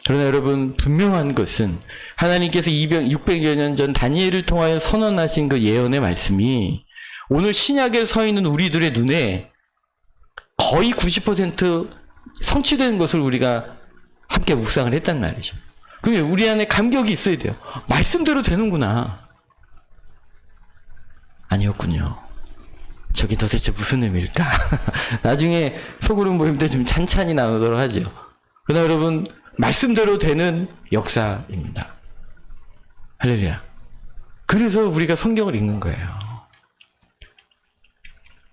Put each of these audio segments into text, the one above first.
그러나 여러분, 분명한 것은 하나님께서 600여 년 전 다니엘을 통하여 선언하신 그 예언의 말씀이 오늘 신약에 서 있는 우리들의 눈에 거의 90% 성취되는 것을 우리가 함께 묵상을 했단 말이죠. 그러면 우리 안에 감격이 있어야 돼요. 말씀대로 되는구나. 아니었군요. 저게 도대체 무슨 의미일까? 나중에 소그룹 모임 때 좀 찬찬히 나누도록 하죠. 그러나 여러분, 말씀대로 되는 역사입니다. 할렐루야. 그래서 우리가 성경을 읽는 거예요.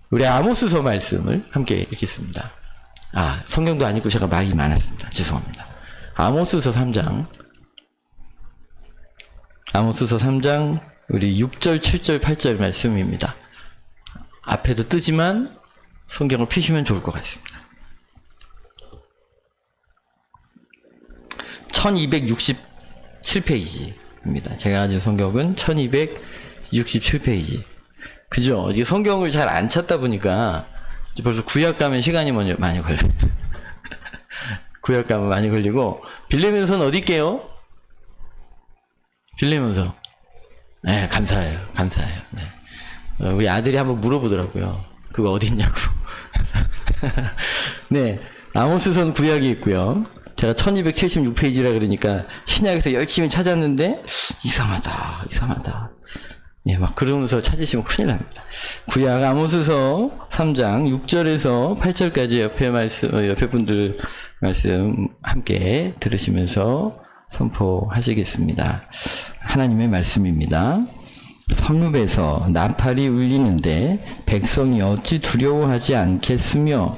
우리 아모스서 말씀을 함께 읽겠습니다. 성경도 안 읽고 제가 말이 많았습니다. 죄송합니다. 아모스서 3장. 아모스서 3장, 우리 6절, 7절, 8절 말씀입니다. 앞에도 뜨지만 성경을 펴시면 좋을 것 같습니다. 1267페이지입니다. 제가 가진 성경은 1267페이지. 그죠? 이 성경을 잘 안 찾다 보니까 벌써 구약 가면 시간이 많이 걸려요. 구약 가면 많이 걸리고, 빌레몬서는 어디 있게요? 빌레몬서. 네, 감사해요. 감사해요. 네. 우리 아들이 한번 물어보더라고요. 그거 어디 있냐고. 네, 아모스서는 구약이 있고요. 제가 1276페이지라 그러니까 신약에서 열심히 찾았는데 이상하다. 예, 막 그러면서 찾으시면 큰일 납니다. 구약 아모스서 3장 6절에서 8절까지 옆에 분들 말씀 함께 들으시면서 선포하시겠습니다. 하나님의 말씀입니다. 성읍에서 나팔이 울리는데 백성이 어찌 두려워하지 않겠으며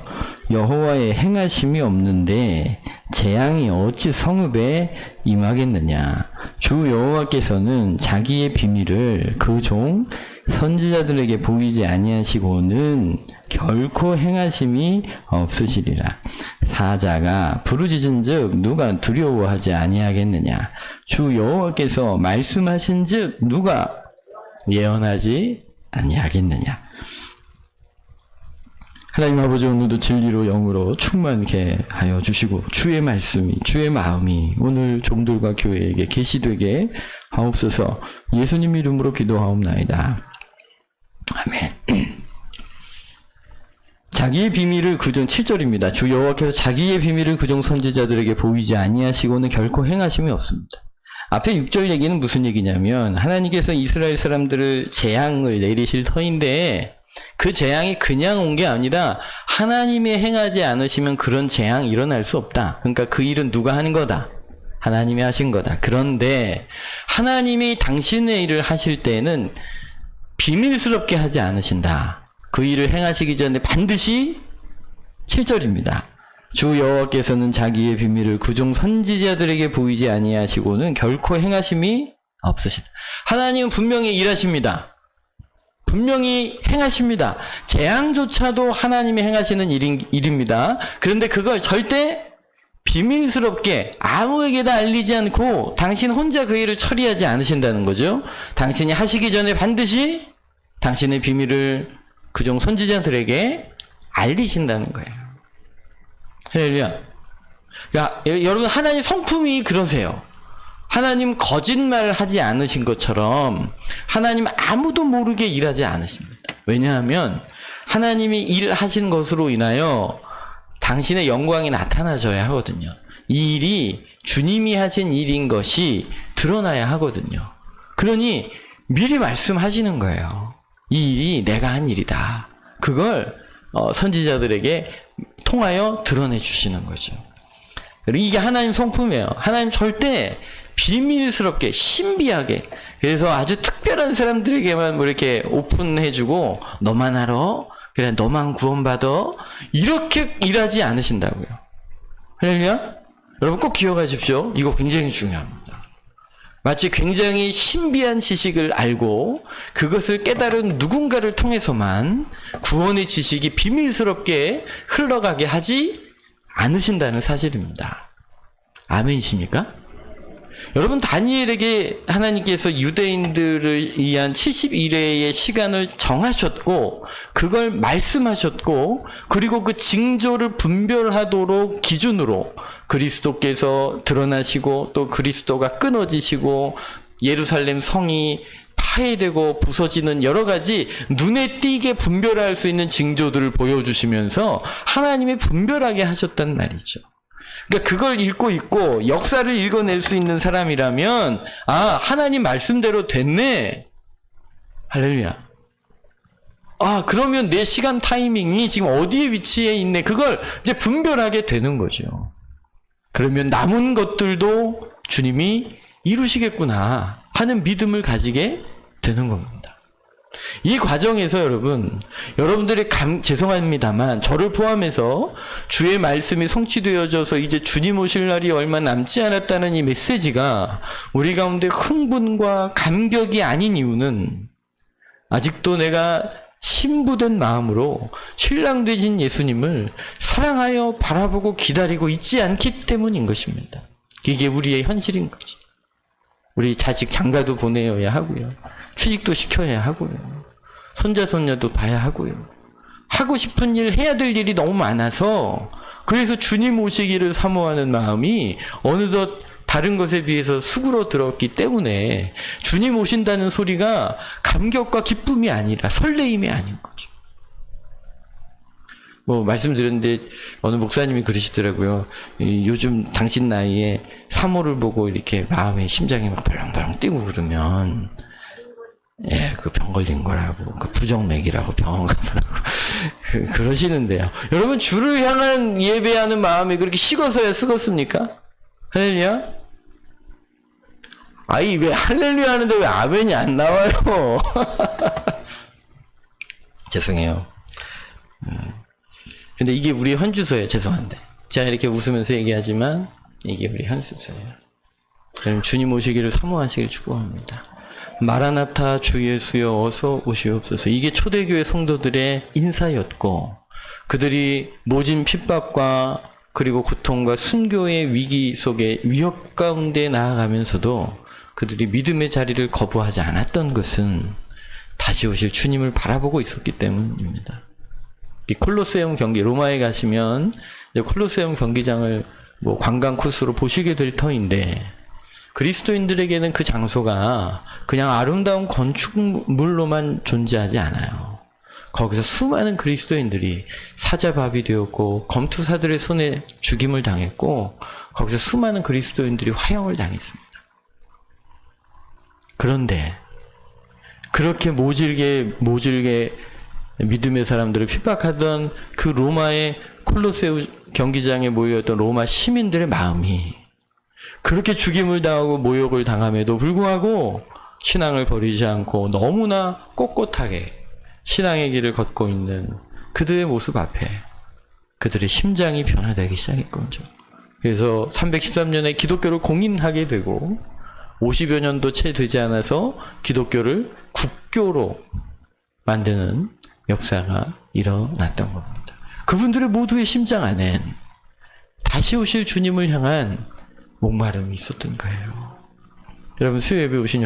여호와의 행하심이 없는데 재앙이 어찌 성읍에 임하겠느냐. 주 여호와께서는 자기의 비밀을 그 종 선지자들에게 보이지 아니하시고는 결코 행하심이 없으시리라. 사자가 부르짖은즉 누가 두려워하지 아니하겠느냐. 주 여호와께서 말씀하신즉 누가 예언하지 아니하겠느냐. 하나님 아버지, 오늘도 진리로 영으로 충만케 하여 주시고 주의 말씀이, 주의 마음이 오늘 종들과 교회에게 계시되게 하옵소서. 예수님 이름으로 기도하옵나이다. 아멘. 자기의 비밀을 그종 7절입니다. 주 여호와께서 자기의 비밀을 그종 선지자들에게 보이지 아니하시고는 결코 행하심이 없습니다. 앞에 6절 얘기는 무슨 얘기냐면 하나님께서 이스라엘 사람들을 재앙을 내리실 터인데 그 재앙이 그냥 온 게 아니라 하나님이 행하지 않으시면 그런 재앙이 일어날 수 없다. 그러니까 그 일은 누가 하는 거다? 하나님이 하신 거다. 그런데 하나님이 당신의 일을 하실 때는 비밀스럽게 하지 않으신다. 그 일을 행하시기 전에 반드시 7절입니다. 주 여호와께서는 자기의 비밀을 그종 선지자들에게 보이지 아니하시고는 결코 행하심이 없으시다. 하나님은 분명히 일하십니다. 분명히 행하십니다. 재앙조차도 하나님이 행하시는 일입니다. 그런데 그걸 절대 비밀스럽게 아무에게도 알리지 않고 당신 혼자 그 일을 처리하지 않으신다는 거죠. 당신이 하시기 전에 반드시 당신의 비밀을 그종 선지자들에게 알리신다는 거예요. 할렐루야. 그러니까 여러분, 하나님 성품이 그러세요. 하나님 거짓말 하지 않으신 것처럼 하나님 아무도 모르게 일하지 않으십니다. 왜냐하면 하나님이 일하신 것으로 인하여 당신의 영광이 나타나져야 하거든요. 이 일이 주님이 하신 일인 것이 드러나야 하거든요. 그러니 미리 말씀하시는 거예요. 이 일이 내가 한 일이다. 그걸 선지자들에게 통하여 드러내 주시는 거죠. 이게 하나님 성품이에요. 하나님 절대 비밀스럽게 신비하게, 그래서 아주 특별한 사람들에게만 뭐 이렇게 오픈해주고 너만 알아, 그래 너만 구원받아, 이렇게 일하지 않으신다고요. 할렐루야. 여러분 꼭 기억하십시오. 이거 굉장히 중요합니다. 마치 굉장히 신비한 지식을 알고 그것을 깨달은 누군가를 통해서만 구원의 지식이 비밀스럽게 흘러가게 하지 않으신다는 사실입니다. 아멘이십니까? 여러분, 다니엘에게 하나님께서 유대인들을 위한 70일의 시간을 정하셨고, 그걸 말씀하셨고, 그리고 그 징조를 분별하도록 기준으로 그리스도께서 드러나시고, 또 그리스도가 끊어지시고, 예루살렘 성이 파괴되고 부서지는 여러 가지 눈에 띄게 분별할 수 있는 징조들을 보여주시면서 하나님이 분별하게 하셨단 말이죠. 그러니까 그걸 읽고 있고 역사를 읽어낼 수 있는 사람이라면, 아, 하나님 말씀대로 됐네. 할렐루야. 아, 그러면 내 시간 타이밍이 지금 어디에 위치해 있네. 그걸 이제 분별하게 되는 거죠. 그러면 남은 것들도 주님이 이루시겠구나 하는 믿음을 가지게 되는 겁니다. 이 과정에서 여러분들이 죄송합니다만 저를 포함해서 주의 말씀이 성취되어져서 이제 주님 오실 날이 얼마 남지 않았다는 이 메시지가 우리 가운데 흥분과 감격이 아닌 이유는 아직도 내가 신부된 마음으로 신랑 되신 예수님을 사랑하여 바라보고 기다리고 있지 않기 때문인 것입니다. 이게 우리의 현실인 거지. 우리 자식 장가도 보내야 하고요. 취직도 시켜야 하고요. 손자 손녀도 봐야 하고요. 하고 싶은 일, 해야 될 일이 너무 많아서 그래서 주님 오시기를 사모하는 마음이 어느덧 다른 것에 비해서 수그러들었기 때문에 주님 오신다는 소리가 감격과 기쁨이 아니라 설레임이 아닌 거죠. 말씀드렸는데 어느 목사님이 그러시더라고요. 요즘 당신 나이에 사모를 보고 이렇게 마음에 심장이 막 벌렁벌렁 뛰고 그러면 그 병 걸린 거라고, 그 부정맥이라고 병원 가보라고 그러시는데요. 여러분, 주를 향한 예배하는 마음이 그렇게 식어서야 쓰겠습니까? 할렐루야? 아이, 왜 할렐루야 하는데 왜 아멘이 안 나와요? 죄송해요. 근데 이게 우리 현주소예요. 죄송한데. 제가 이렇게 웃으면서 얘기하지만 이게 우리 현주소예요. 여러분, 주님 오시기를 사모하시길 축복합니다. 마라나타 주 예수여 어서 오시옵소서. 이게 초대교회 성도들의 인사였고, 그들이 모진 핍박과 그리고 고통과 순교의 위기 속에 위협 가운데 나아가면서도 그들이 믿음의 자리를 거부하지 않았던 것은 다시 오실 주님을 바라보고 있었기 때문입니다. 이 콜로세움 경기, 로마에 가시면 콜로세움 경기장을 관광 코스로 보시게 될 터인데, 그리스도인들에게는 그 장소가 그냥 아름다운 건축물로만 존재하지 않아요. 거기서 수많은 그리스도인들이 사자밥이 되었고 검투사들의 손에 죽임을 당했고 거기서 수많은 그리스도인들이 화형을 당했습니다. 그런데 그렇게 모질게 믿음의 사람들을 핍박하던 그 로마의 콜로세움 경기장에 모여있던 로마 시민들의 마음이 그렇게 죽임을 당하고 모욕을 당함에도 불구하고 신앙을 버리지 않고 너무나 꼿꼿하게 신앙의 길을 걷고 있는 그들의 모습 앞에 그들의 심장이 변화되기 시작했거든요. 그래서 313년에 기독교를 공인하게 되고 50여 년도 채 되지 않아서 기독교를 국교로 만드는 역사가 일어났던 겁니다. 그분들의 모두의 심장 안엔 다시 오실 주님을 향한 목마름이 있었던 거예요. 여러분, 수요예배 오신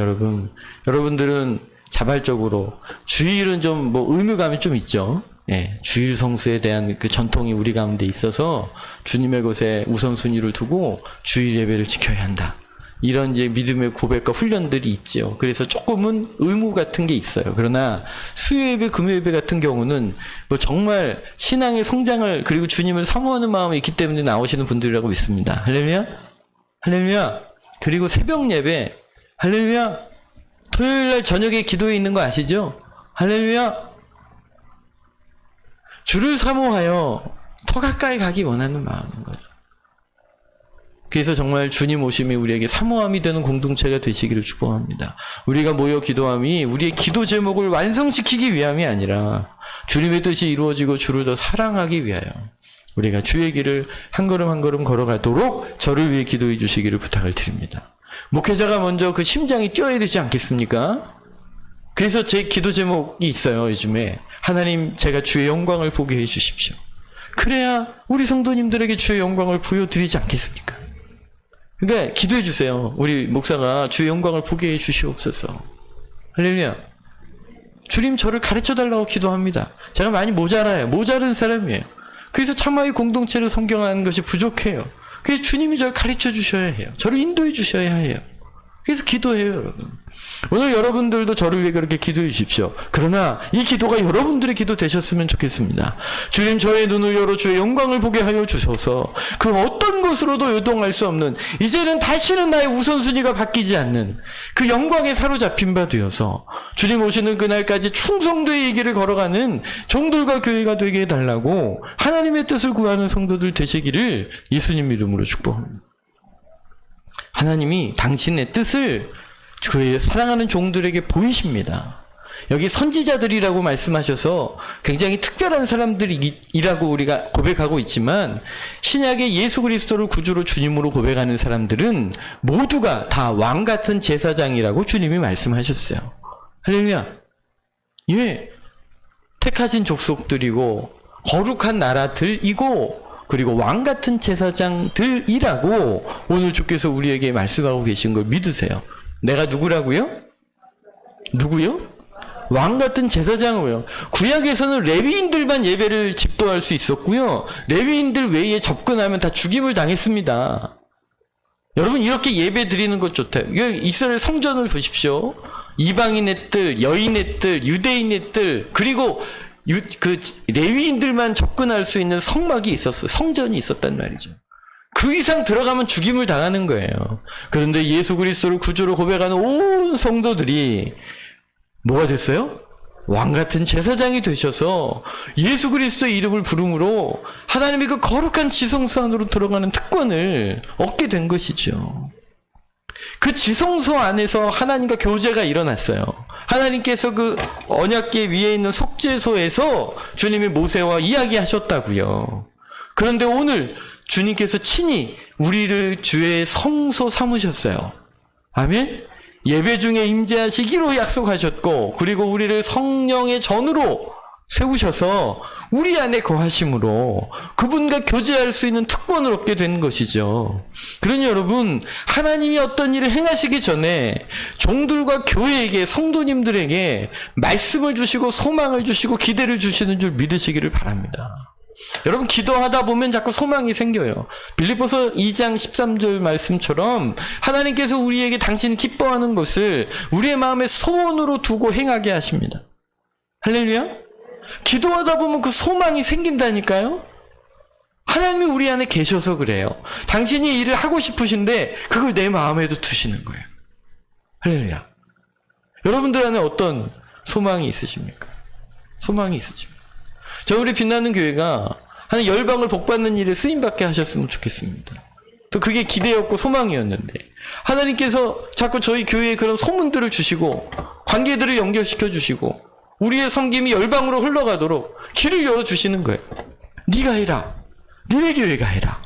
여러분들은 자발적으로 주일은 좀 의무감이 좀 있죠. 예, 주일 성수에 대한 그 전통이 우리 가운데 있어서 주님의 것에 우선순위를 두고 주일 예배를 지켜야 한다. 이런 이제 믿음의 고백과 훈련들이 있죠. 그래서 조금은 의무 같은 게 있어요. 그러나 수요예배, 금요예배 같은 경우는 정말 신앙의 성장을 그리고 주님을 사모하는 마음이 있기 때문에 나오시는 분들이라고 믿습니다. 할렐루야? 할렐루야. 그리고 새벽 예배, 할렐루야. 토요일날 저녁에 기도에 있는 거 아시죠? 할렐루야. 주를 사모하여 더 가까이 가기 원하는 마음인 거죠. 그래서 정말 주님 오심이 우리에게 사모함이 되는 공동체가 되시기를 축복합니다. 우리가 모여 기도함이 우리의 기도 제목을 완성시키기 위함이 아니라 주님의 뜻이 이루어지고 주를 더 사랑하기 위하여 우리가 주의 길을 한 걸음 한 걸음 걸어가도록 저를 위해 기도해 주시기를 부탁을 드립니다. 목회자가 먼저 그 심장이 뛰어야 되지 않겠습니까? 그래서 제 기도 제목이 있어요. 요즘에 하나님, 제가 주의 영광을 보게 해 주십시오. 그래야 우리 성도님들에게 주의 영광을 보여드리지 않겠습니까? 그러니까 기도해 주세요. 우리 목사가 주의 영광을 보게 해 주시옵소서. 할렐루야. 주님 저를 가르쳐 달라고 기도합니다. 제가 많이 모자른 사람이에요. 그래서 참마의 공동체를 성경하는 것이 부족해요. 그래서 주님이 저를 가르쳐 주셔야 해요. 저를 인도해 주셔야 해요. 그래서 기도해요, 여러분. 오늘 여러분들도 저를 위해 그렇게 기도해 주십시오. 그러나 이 기도가 여러분들의 기도 되셨으면 좋겠습니다. 주님 저의 눈을 열어 주의 영광을 보게 하여 주셔서 그 어떤 것으로도 요동할 수 없는, 이제는 다시는 나의 우선순위가 바뀌지 않는 그 영광에 사로잡힌 바 되어서 주님 오시는 그날까지 충성도의 이 길을 걸어가는 종들과 교회가 되게 해달라고 하나님의 뜻을 구하는 성도들 되시기를 예수님 이름으로 축복합니다. 하나님이 당신의 뜻을 그의 사랑하는 종들에게 보이십니다. 여기 선지자들이라고 말씀하셔서 굉장히 특별한 사람들이라고 우리가 고백하고 있지만, 신약의 예수 그리스도를 구주로 주님으로 고백하는 사람들은 모두가 다 왕 같은 제사장이라고 주님이 말씀하셨어요. 할렐루야. 예, 택하신 족속들이고 거룩한 나라들이고 그리고 왕 같은 제사장들이라고 오늘 주께서 우리에게 말씀하고 계신 걸 믿으세요. 내가 누구라고요? 누구요? 왕 같은 제사장이에요. 구약에서는 레위인들만 예배를 집도할 수 있었고요. 레위인들 외에 접근하면 다 죽임을 당했습니다. 여러분, 이렇게 예배 드리는 것 좋다. 이스라엘 성전을 보십시오. 이방인의 뜰, 여인의 뜰, 유대인의 뜰, 그리고 그 레위인들만 접근할 수 있는 성막이 있었어요. 성전이 있었단 말이죠. 그 이상 들어가면 죽임을 당하는 거예요. 그런데 예수 그리스도를 구주로 고백하는 온 성도들이 뭐가 됐어요? 왕 같은 제사장이 되셔서 예수 그리스도의 이름을 부름으로 하나님의 그 거룩한 지성소 안으로 들어가는 특권을 얻게 된 것이죠. 그 지성소 안에서 하나님과 교제가 일어났어요. 하나님께서 그 언약궤 위에 있는 속죄소에서 주님이 모세와 이야기하셨다고요. 그런데 오늘 주님께서 친히 우리를 주의 성소 삼으셨어요. 아멘? 예배 중에 임재하시기로 약속하셨고, 그리고 우리를 성령의 전으로 세우셔서 우리 안에 거하심으로 그분과 교제할 수 있는 특권을 얻게 되는 것이죠. 그러니 여러분, 하나님이 어떤 일을 행하시기 전에 종들과 교회에게, 성도님들에게 말씀을 주시고 소망을 주시고 기대를 주시는 줄 믿으시기를 바랍니다. 여러분, 기도하다 보면 자꾸 소망이 생겨요. 빌립보서 2장 13절 말씀처럼 하나님께서 우리에게 당신이 기뻐하는 것을 우리의 마음에 소원으로 두고 행하게 하십니다. 할렐루야? 기도하다 보면 그 소망이 생긴다니까요? 하나님이 우리 안에 계셔서 그래요. 당신이 일을 하고 싶으신데 그걸 내 마음에도 두시는 거예요. 할렐루야. 여러분들 안에 어떤 소망이 있으십니까? 소망이 있으십니까? 저 우리 빛나는 교회가 한 열방을 복받는 일에 쓰임받게 하셨으면 좋겠습니다. 또 그게 기대였고 소망이었는데 하나님께서 자꾸 저희 교회에 그런 소문들을 주시고 관계들을 연결시켜 주시고 우리의 섬김이 열방으로 흘러가도록 길을 열어주시는 거예요. 네가 해라. 너네 교회가 해라.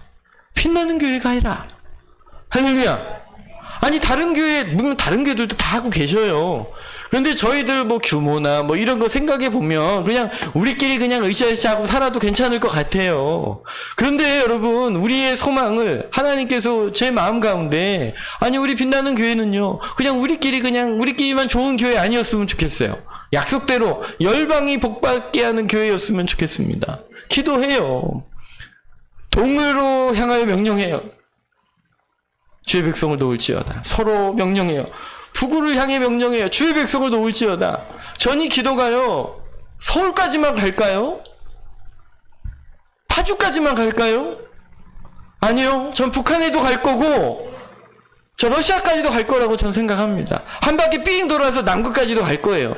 빛나는 교회가 해라. 할렐루야. 아니, 다른 교회, 물론 다른 교회들도 다 하고 계셔요. 그런데 저희들 뭐 규모나 뭐 이런 거 생각해 보면 그냥 우리끼리 그냥 으쌰으쌰 하고 살아도 괜찮을 것 같아요. 그런데 여러분, 우리의 소망을 하나님께서 제 마음 가운데, 아니, 우리 빛나는 교회는요, 그냥 우리끼리만 좋은 교회 아니었으면 좋겠어요. 약속대로 열방이 복받게 하는 교회였으면 좋겠습니다. 기도해요. 동으로 향하여 명령해요. 주의 백성을 놓을지어다. 서로 명령해요. 북으로 향해 명령해요. 주의 백성을 놓을지어다. 전이 기도가요, 서울까지만 갈까요? 파주까지만 갈까요? 아니요. 전 북한에도 갈 거고 저 러시아까지도 갈 거라고 전 생각합니다. 한 바퀴 삥 돌아서 남극까지도 갈 거예요.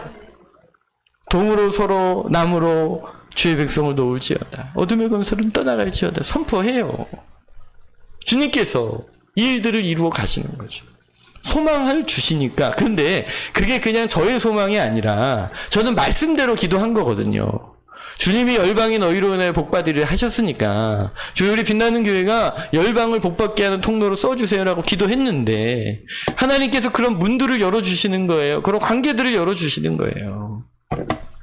동으로 서로 남으로 주의 백성을 놓을지어다. 어둠의 권세는 떠나갈지어다. 선포해요. 주님께서 이 일들을 이루어 가시는 거죠. 소망을 주시니까. 그런데 그게 그냥 저의 소망이 아니라 저는 말씀대로 기도한 거거든요. 주님이 열방이 너희로 인해 복받으리라 하셨으니까 주여 우리 빛나는 교회가 열방을 복받게 하는 통로로 써주세요라고 기도했는데 하나님께서 그런 문들을 열어주시는 거예요. 그런 관계들을 열어주시는 거예요.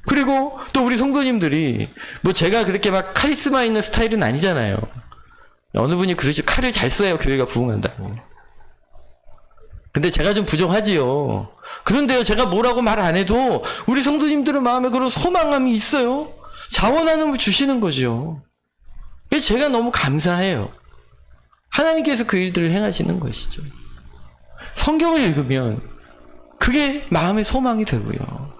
그리고 또 우리 성도님들이 뭐 제가 그렇게 막 카리스마 있는 스타일은 아니잖아요. 어느 분이 그러시, 칼을 잘 써야 교회가 부흥한다고. 근데 제가 좀 부족하지요. 그런데요, 제가 뭐라고 말 안 해도 우리 성도님들의 마음에 그런 소망감이 있어요. 자원 하나님을 주시는 거죠. 그래서 제가 너무 감사해요. 하나님께서 그 일들을 행하시는 것이죠. 성경을 읽으면 그게 마음의 소망이 되고요.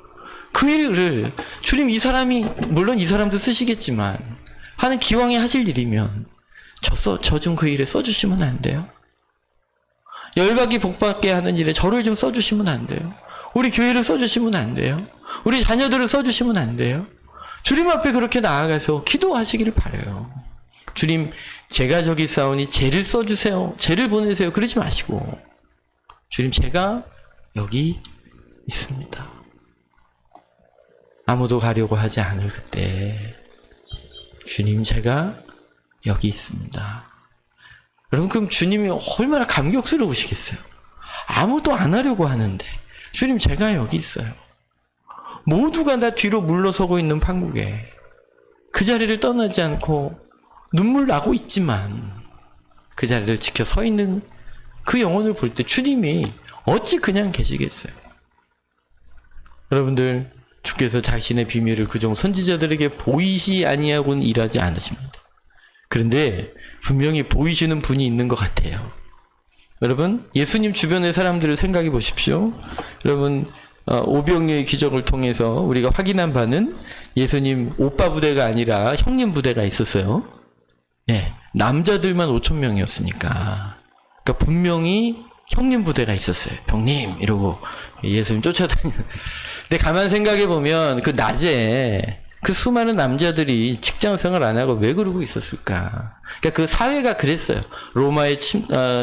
그 일을 주님 이 사람이 물론 이 사람도 쓰시겠지만 하는 기왕에 하실 일이면 저 좀 그 일에 써주시면 안 돼요? 열박이 복받게 하는 일에 저를 좀 써주시면 안 돼요? 우리 교회를 써주시면 안 돼요? 우리 자녀들을 써주시면 안 돼요? 주님 앞에 그렇게 나아가서 기도하시기를 바라요. 주님, 제가 저기 싸우니 쟤를 써주세요. 쟤를 보내세요. 그러지 마시고 주님, 제가 여기 있습니다. 아무도 가려고 하지 않을 그때 주님, 제가 여기 있습니다. 여러분, 그럼 주님이 얼마나 감격스러우시겠어요? 아무도 안 하려고 하는데 주님, 제가 여기 있어요. 모두가 다 뒤로 물러서고 있는 판국에 그 자리를 떠나지 않고 눈물 나고 있지만 그 자리를 지켜 서 있는 그 영혼을 볼 때 주님이 어찌 그냥 계시겠어요? 여러분들, 주께서 자신의 비밀을 그종 선지자들에게 보이시 아니하고는 일하지 않으십니다. 그런데 분명히 보이시는 분이 있는 것 같아요. 여러분, 예수님 주변의 사람들을 생각해 보십시오. 여러분, 오병이의 기적을 통해서 우리가 확인한 바는 예수님 오빠 부대가 아니라 형님 부대가 있었어요. 예, 남자들만 5,000명이었으니까. 그러니까 분명히 형님 부대가 있었어요. 형님 이러고 예수님 쫓아다니는. 근데 가만 생각해 보면 그 낮에 그 수많은 남자들이 직장 생활 안 하고 왜 그러고 있었을까? 그러니까 그 사회가 그랬어요. 로마의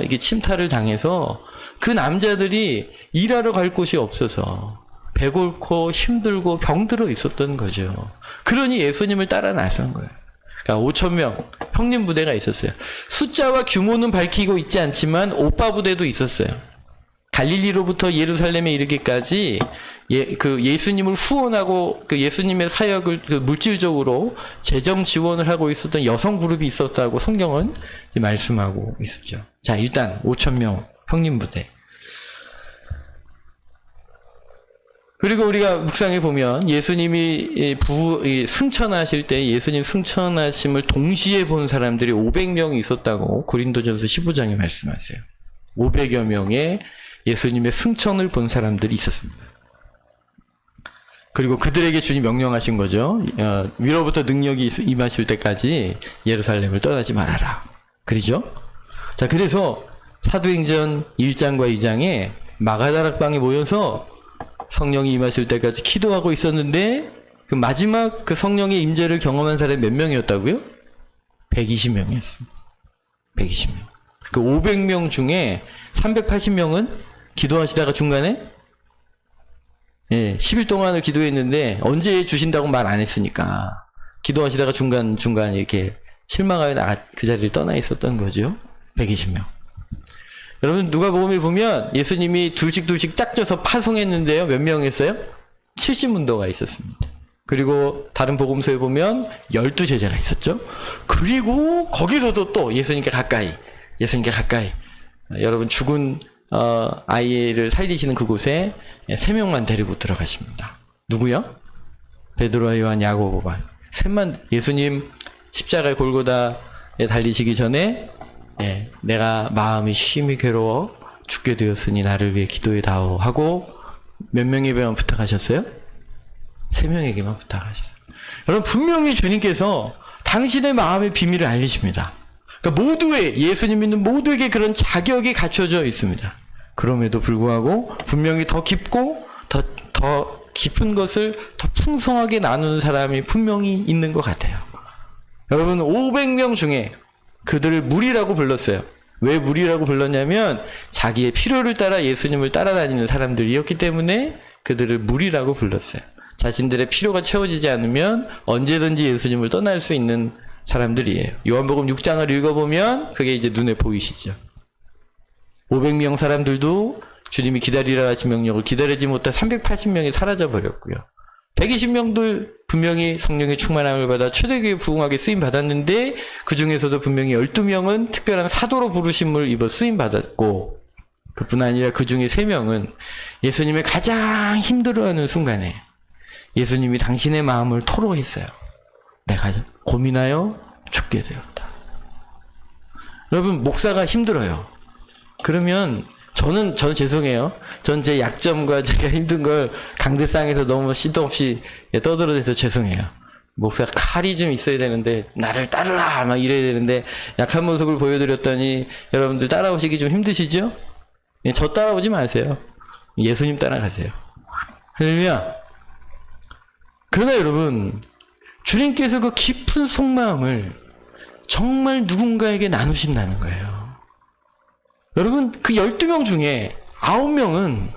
이게 침탈을 당해서 그 남자들이 일하러 갈 곳이 없어서 배고프고 힘들고 병들어 있었던 거죠. 그러니 예수님을 따라 나선 거예요. 그러니까 5,000명 형님 부대가 있었어요. 숫자와 규모는 밝히고 있지 않지만 오빠 부대도 있었어요. 갈릴리로부터 예루살렘에 이르기까지 그 예수님을 후원하고 그 예수님의 사역을 그 물질적으로 재정 지원을 하고 있었던 여성 그룹이 있었다고 성경은 말씀하고 있었죠. 자, 일단 5,000명 형님 부대. 그리고 우리가 묵상해 보면 예수님이 승천하실 때 예수님 승천하심을 동시에 본 사람들이 500명이 있었다고 고린도전서 15장에 말씀하세요. 500여 명의 예수님의 승천을 본 사람들이 있었습니다. 그리고 그들에게 주님 명령하신 거죠. 위로부터 능력이 임하실 때까지 예루살렘을 떠나지 말아라. 그러죠? 자, 그래서 사도행전 1장과 2장에 마가다락방에 모여서 성령이 임하실 때까지 기도하고 있었는데 그 마지막 그 성령의 임재를 경험한 사람이 몇 명이었다고요? 120명이었습니다. 120명. 그 500명 중에 380명은 기도하시다가 중간에 10일 동안을 기도했는데 언제 주신다고 말 안 했으니까 기도하시다가 중간 이렇게 실망하여 그 자리를 떠나 있었던 거죠. 120명. 여러분, 누가복음에 보면 예수님이 둘씩 짝져서 파송했는데요. 몇 명 했어요? 70문도가 있었습니다. 그리고 다른 복음서에 보면 12제자가 있었죠. 그리고 거기서도 또 예수님께 가까이 여러분 죽은 아이를 살리시는 그곳에 3명만 데리고 들어가십니다. 누구요? 베드로와 요한, 야고보가. 셋만. 예수님 십자가의 골고다에 달리시기 전에 내가 마음이 심히 괴로워 죽게 되었으니 나를 위해 기도해 다오 하고 몇 명에게만 부탁하셨어요? 3명에게만 부탁하셨어요. 여러분, 분명히 주님께서 당신의 마음의 비밀을 알리십니다. 그러니까 모두의, 예수님 믿는 모두에게 그런 자격이 갖춰져 있습니다. 그럼에도 불구하고 분명히 더 깊고 더 깊은 것을 더 풍성하게 나누는 사람이 분명히 있는 것 같아요. 여러분, 500명 중에 그들을 무리라고 불렀어요. 왜 무리라고 불렀냐면 자기의 필요를 따라 예수님을 따라다니는 사람들이었기 때문에 그들을 무리라고 불렀어요. 자신들의 필요가 채워지지 않으면 언제든지 예수님을 떠날 수 있는 사람들이에요. 요한복음 6장을 읽어보면 그게 이제 눈에 보이시죠. 500명 사람들도 주님이 기다리라 하신 명령을 기다리지 못해 380명이 사라져버렸고요. 120명들 분명히 성령의 충만함을 받아 초대교회 부흥하게 쓰임받았는데 그 중에서도 분명히 12명은 특별한 사도로 부르심을 입어 쓰임받았고 그뿐 아니라 그 중에 3명은 예수님의 가장 힘들어하는 순간에 예수님이 당신의 마음을 토로했어요. 내가 고민하여 죽게 되었다. 여러분, 목사가 힘들어요. 그러면 저는 죄송해요. 전 제 약점과 제가 힘든 걸 강대상에서 너무 시도 없이 떠들어대서 죄송해요. 목사가 칼이 좀 있어야 되는데 나를 따르라 막 이래야 되는데 약한 모습을 보여드렸더니 여러분들 따라오시기 좀 힘드시죠? 저 따라오지 마세요. 예수님 따라가세요. 할렐루야. 그러나 여러분, 주님께서 그 깊은 속마음을 정말 누군가에게 나누신다는 거예요. 여러분, 그 12명 중에 9명은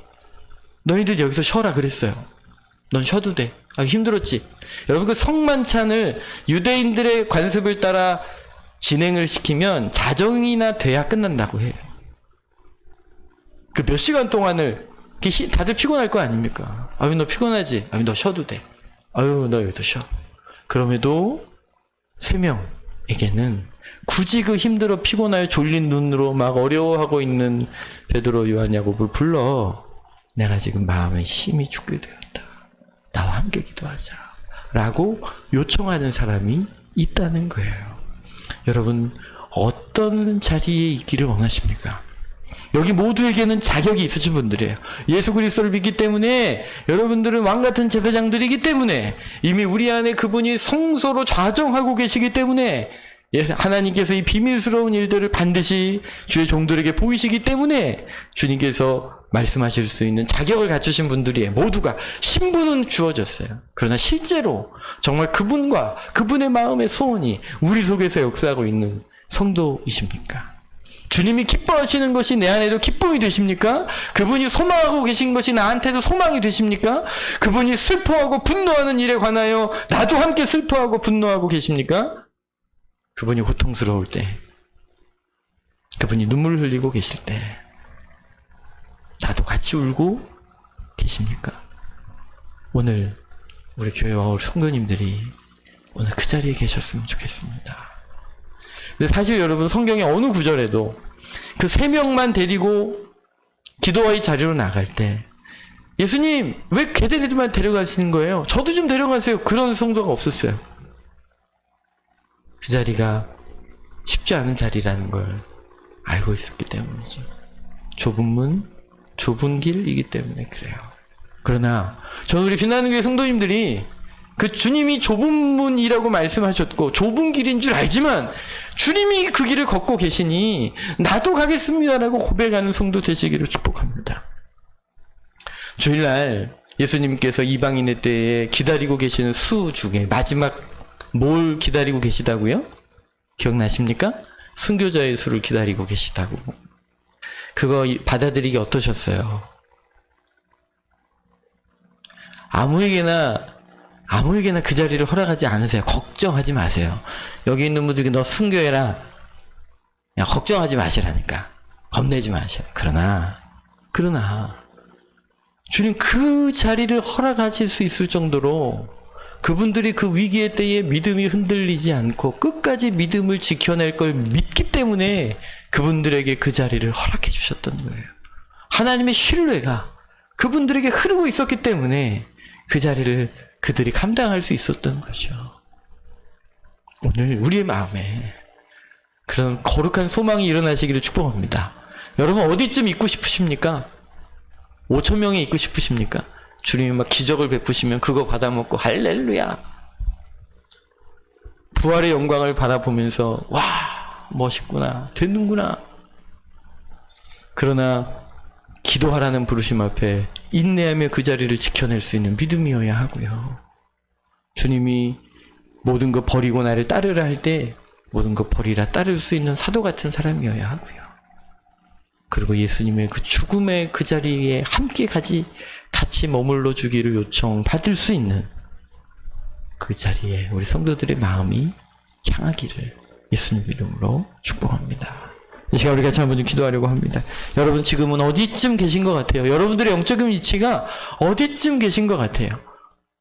너희들 여기서 쉬어라 그랬어요. 넌 쉬어도 돼. 힘들었지. 여러분, 그 성만찬을 유대인들의 관습을 따라 진행을 시키면 자정이나 돼야 끝난다고 해요. 그 몇 시간 동안을 다들 피곤할 거 아닙니까? 너 피곤하지? 너 쉬어도 돼. 너 여기서 쉬어. 그럼에도 3명에게는 굳이 그 힘들어 피곤하여 졸린 눈으로 막 어려워하고 있는 베드로, 요한, 야고보를 불러 내가 지금 마음에 힘이 죽게 되었다. 나와 함께 기도하자. 라고 요청하는 사람이 있다는 거예요. 여러분, 어떤 자리에 있기를 원하십니까? 여기 모두에게는 자격이 있으신 분들이에요. 예수 그리스도를 믿기 때문에 여러분들은 왕같은 제사장들이기 때문에 이미 우리 안에 그분이 성소로 좌정하고 계시기 때문에 하나님께서 이 비밀스러운 일들을 반드시 주의 종들에게 보이시기 때문에 주님께서 말씀하실 수 있는 자격을 갖추신 분들이에요. 모두가 신분은 주어졌어요. 그러나 실제로 정말 그분과 그분의 마음의 소원이 우리 속에서 역사하고 있는 성도이십니까? 주님이 기뻐하시는 것이 내 안에도 기쁨이 되십니까? 그분이 소망하고 계신 것이 나한테도 소망이 되십니까? 그분이 슬퍼하고 분노하는 일에 관하여 나도 함께 슬퍼하고 분노하고 계십니까? 그분이 고통스러울 때, 그분이 눈물 흘리고 계실 때 나도 같이 울고 계십니까? 오늘 우리 교회와 우리 성도님들이 오늘 그 자리에 계셨으면 좋겠습니다. 근데 사실 여러분, 성경의 어느 구절에도 그 3명만 데리고 기도와의 자리로 나갈 때 예수님 왜 걔네들만 데려가시는 거예요? 저도 좀 데려가세요. 그런 성도가 없었어요. 그 자리가 쉽지 않은 자리라는 걸 알고 있었기 때문이죠. 좁은 문, 좁은 길이기 때문에 그래요. 그러나 저는 우리 빛나는 교회 성도님들이 그 주님이 좁은 문이라고 말씀하셨고 좁은 길인 줄 알지만 주님이 그 길을 걷고 계시니 나도 가겠습니다라고 고백하는 성도 되시기를 축복합니다. 주일날 예수님께서 이방인의 때에 기다리고 계시는 수 중에 마지막 뭘 기다리고 계시다고요? 기억나십니까? 순교자의 수를 기다리고 계시다고. 그거 받아들이기 어떠셨어요? 아무에게나 그 자리를 허락하지 않으세요. 걱정하지 마세요. 여기 있는 분들이 너 순교해라. 야, 걱정하지 마시라니까. 겁내지 마세요. 그러나 주님 그 자리를 허락하실 수 있을 정도로 그분들이 그 위기의 때에 믿음이 흔들리지 않고 끝까지 믿음을 지켜낼 걸 믿기 때문에 그분들에게 그 자리를 허락해 주셨던 거예요. 하나님의 신뢰가 그분들에게 흐르고 있었기 때문에 그 자리를 그들이 감당할 수 있었던 거죠. 오늘 우리의 마음에 그런 거룩한 소망이 일어나시기를 축복합니다. 여러분 어디쯤 있고 싶으십니까? 5,000명에 있고 싶으십니까? 주님이 막 기적을 베푸시면 그거 받아먹고 할렐루야. 부활의 영광을 바라보면서 와 멋있구나 되는구나. 그러나 기도하라는 부르심 앞에 인내하며 그 자리를 지켜낼 수 있는 믿음이어야 하고요. 주님이 모든 거 버리고 나를 따르라 할 때 모든 거 버리라 따를 수 있는 사도 같은 사람이어야 하고요. 그리고 예수님의 그 죽음의 그 자리에 함께 같이 머물러 주기를 요청받을 수 있는 그 자리에 우리 성도들의 마음이 향하기를 예수님 이름으로 축복합니다. 이 시간 우리 같이 한번 좀 기도하려고 합니다. 여러분 지금은 어디쯤 계신 것 같아요? 여러분들의 영적인 위치가 어디쯤 계신 것 같아요?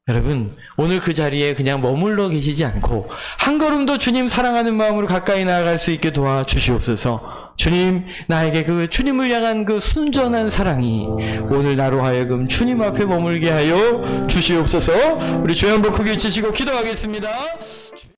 여러분, 오늘 그 자리에 그냥 머물러 계시지 않고 한 걸음 더 주님 사랑하는 마음으로 가까이 나아갈 수 있게 도와주시옵소서. 주님, 나에게 그 주님을 향한 그 순전한 사랑이 오늘 나로 하여금 주님 앞에 머물게 하여 주시옵소서. 우리 주여 한번 크게 치시고 기도하겠습니다.